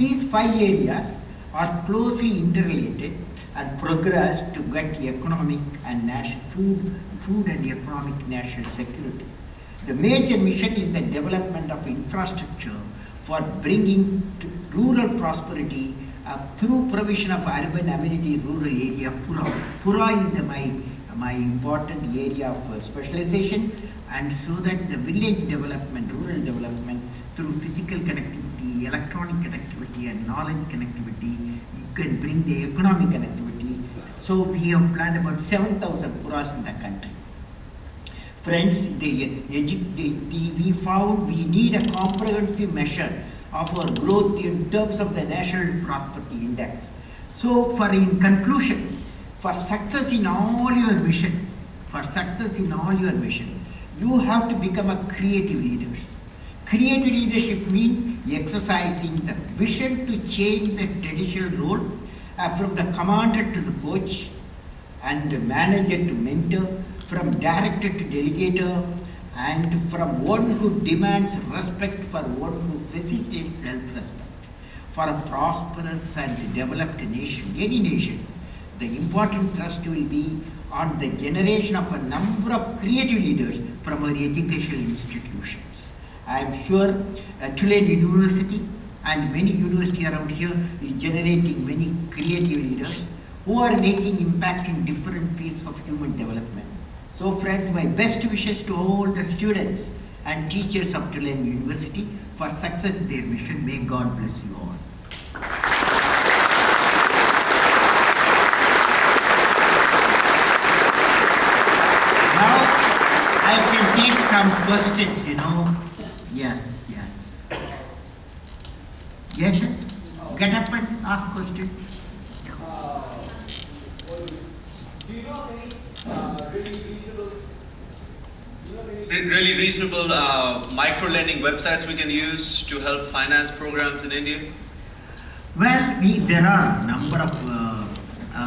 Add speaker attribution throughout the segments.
Speaker 1: These 5 areas are closely interrelated and progress to get economic and food and economic national security. The major mission is the development of infrastructure for bringing rural prosperity through provision of urban amenity rural area Pura. Pura is my important area of specialization, and so that the village development, rural development through physical connectivity, electronic connectivity and knowledge connectivity, you can bring the economic connectivity. So we have planned about 7,000 puras in the country. Friends, we found we need a comprehensive measure of our growth in terms of the National Prosperity Index. So in conclusion, for success in all your mission, you have to become a creative leader. Creative leadership means exercising the vision to change the traditional role from the commander to the coach and the manager to mentor, from director to delegator, and from one who demands respect for one who facilitates self-respect. For a prosperous and developed nation, any nation, the important thrust will be on the generation of a number of creative leaders from our educational institutions. I am sure Tulane University and many universities around here is generating many creative leaders who are making impact in different fields of human development. So friends, my best wishes to all the students and teachers of Tulane University for success in their mission. May God bless you all. Now I can take some questions, Yes. Yes, sir? Get up and ask question.
Speaker 2: Do you know any really reasonable micro-lending websites we can use to help finance programs in India?
Speaker 1: Well, there are a number of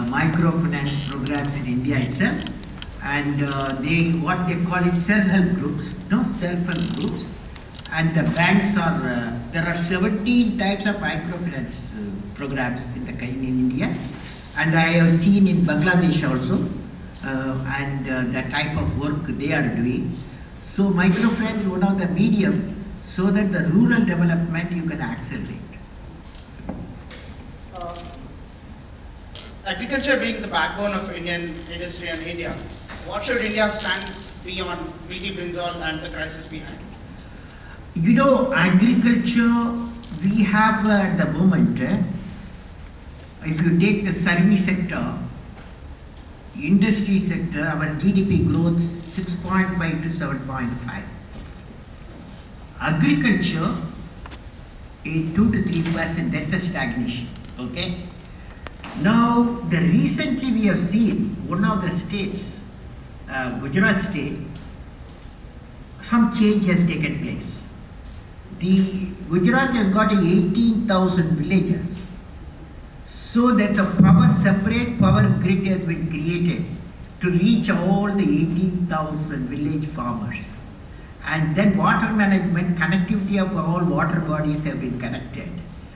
Speaker 1: microfinance programs in India itself, and what they call it self-help groups, self-help groups, and the banks are, there are 17 types of microfinance programs in India, and I have seen in Bangladesh also, and the type of work they are doing. So microfinance is one of the medium so that the rural development you can accelerate.
Speaker 3: Agriculture being the backbone of Indian industry and India, what should India stand beyond BT Brinjal and the crisis behind?
Speaker 1: Agriculture, we have at the moment, if you take the service sector, industry sector, our GDP growth 6.5 to 7.5. Agriculture is 2 to 3%, that's a stagnation, okay? Now, recently we have seen one of the states, Gujarat state, some change has taken place. The Gujarat has got 18,000 villages. So there's a separate power grid has been created to reach all the 18,000 village farmers. And then water management, connectivity of all water bodies have been connected,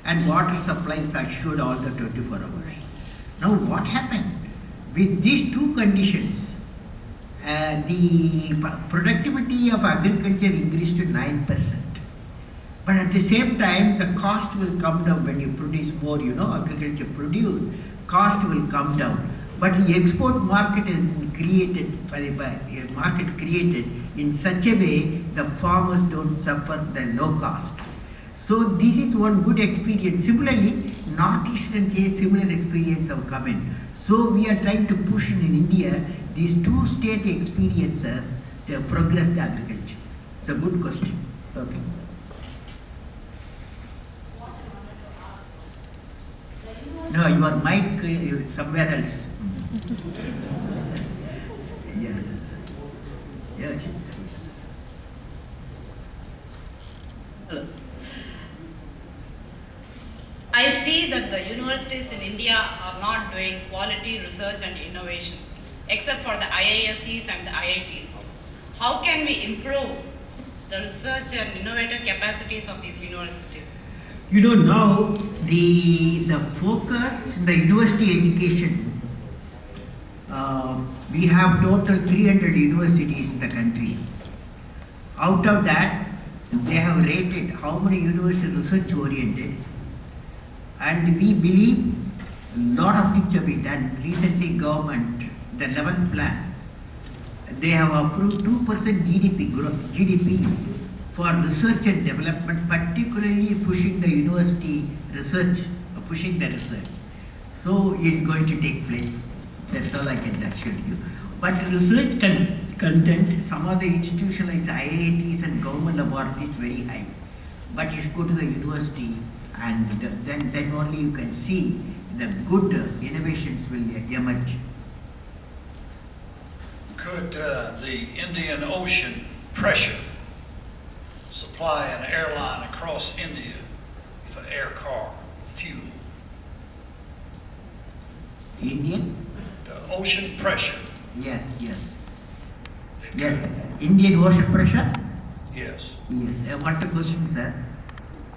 Speaker 1: and water supplies are assured all the 24 hours. Now what happened? With these two conditions, the productivity of agriculture increased to 9%. But at the same time, the cost will come down when you produce more, agriculture produce, cost will come down. But the export market has been created, in such a way the farmers don't suffer the low cost. So this is one good experience. Similarly, Northeastern states, similar experience have come in. So we are trying to push in India these two state experiences to progress the agriculture. It's a good question. Okay. No, your mic is somewhere else. Yes. Yes.
Speaker 4: Hello. I see that the universities in India are not doing quality research and innovation, except for the IISCs and the IITs. How can we improve the research and innovative capacities of these universities?
Speaker 1: You know, now the focus in the university education, we have total 300 universities in the country. Out of that, they have rated how many universities research oriented, and we believe a lot of things have been done. Recently, government, the 11th plan, they have approved 2% GDP growth, GDP for research and development, particularly pushing the university research, pushing the research. So it's going to take place. That's all I can assure you. But research content, some of the institutions like IITs and government laboratories very high. But you should go to the university, and then only you can see the good innovations will emerge.
Speaker 5: Could the Indian Ocean pressure supply an airline across India for air car fuel?
Speaker 1: Indian?
Speaker 5: The ocean pressure,
Speaker 1: Yes, yes.
Speaker 5: it
Speaker 1: Yes. Indian ocean pressure?
Speaker 5: yes.
Speaker 1: Yes. What the question, sir?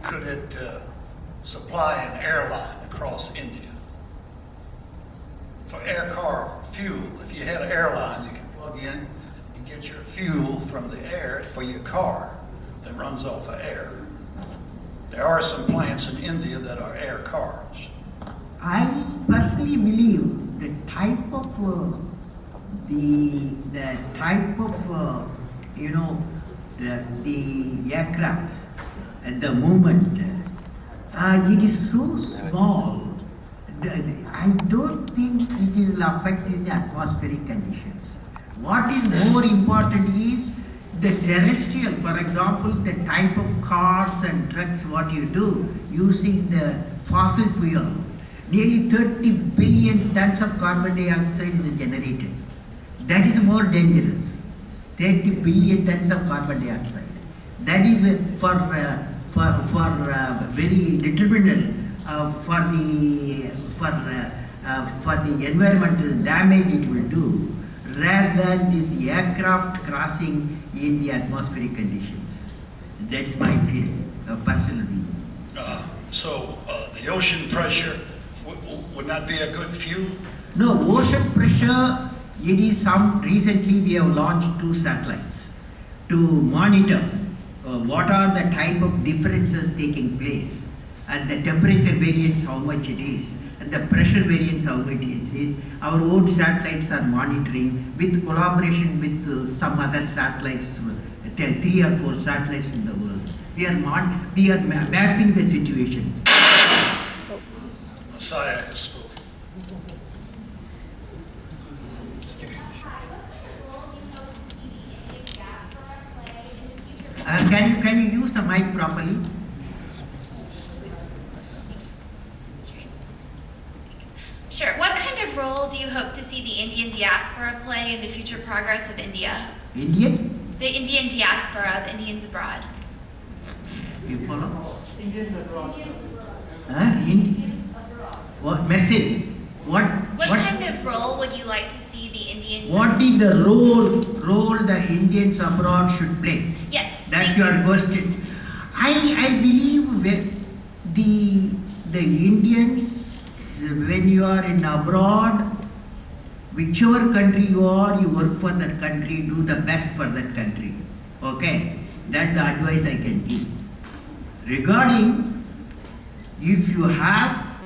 Speaker 5: Could it supply an airline across India for air car fuel? If you had an airline, you could plug in and get your fuel from the air for your car that runs off of air. There are some plants in India that are air cars.
Speaker 1: I personally believe the type of the type of the aircrafts and the movement, it is so small. I don't think it will affect the atmospheric conditions. What is more important is the terrestrial, for example, the type of cars and trucks, what you do using the fossil fuel. Nearly 30 billion tons of carbon dioxide is generated. That is more dangerous. 30 billion tons of carbon dioxide. That is for very detrimental for the environmental damage it will do, rather than this aircraft crossing in the atmospheric conditions. That's my feeling, personal view.
Speaker 5: So the ocean pressure would not be a good fuel?
Speaker 1: No, ocean pressure, it is recently we have launched 2 satellites to monitor what are the type of differences taking place, and the temperature variance, how much it is, and the pressure variance, how it is. Our own satellites are monitoring with collaboration with some other satellites, 3 or 4 satellites in the world. We are mapping the situations.
Speaker 5: Messiah has spoken.
Speaker 1: Can you use the mic properly?
Speaker 6: Sure. What kind of role do you hope to see the Indian diaspora play in the future progress of India?
Speaker 1: Indian?
Speaker 6: The Indian diaspora, the Indians abroad.
Speaker 1: You follow? Indians abroad. What message?
Speaker 6: What kind of role would you like to see the Indians?
Speaker 1: What is the role the Indians abroad should play?
Speaker 6: Yes.
Speaker 1: That's your question. I believe the Indians, when you are in abroad, whichever country you are, you work for that country, do the best for that country. Okay? That's the advice I can give. Regarding, if you have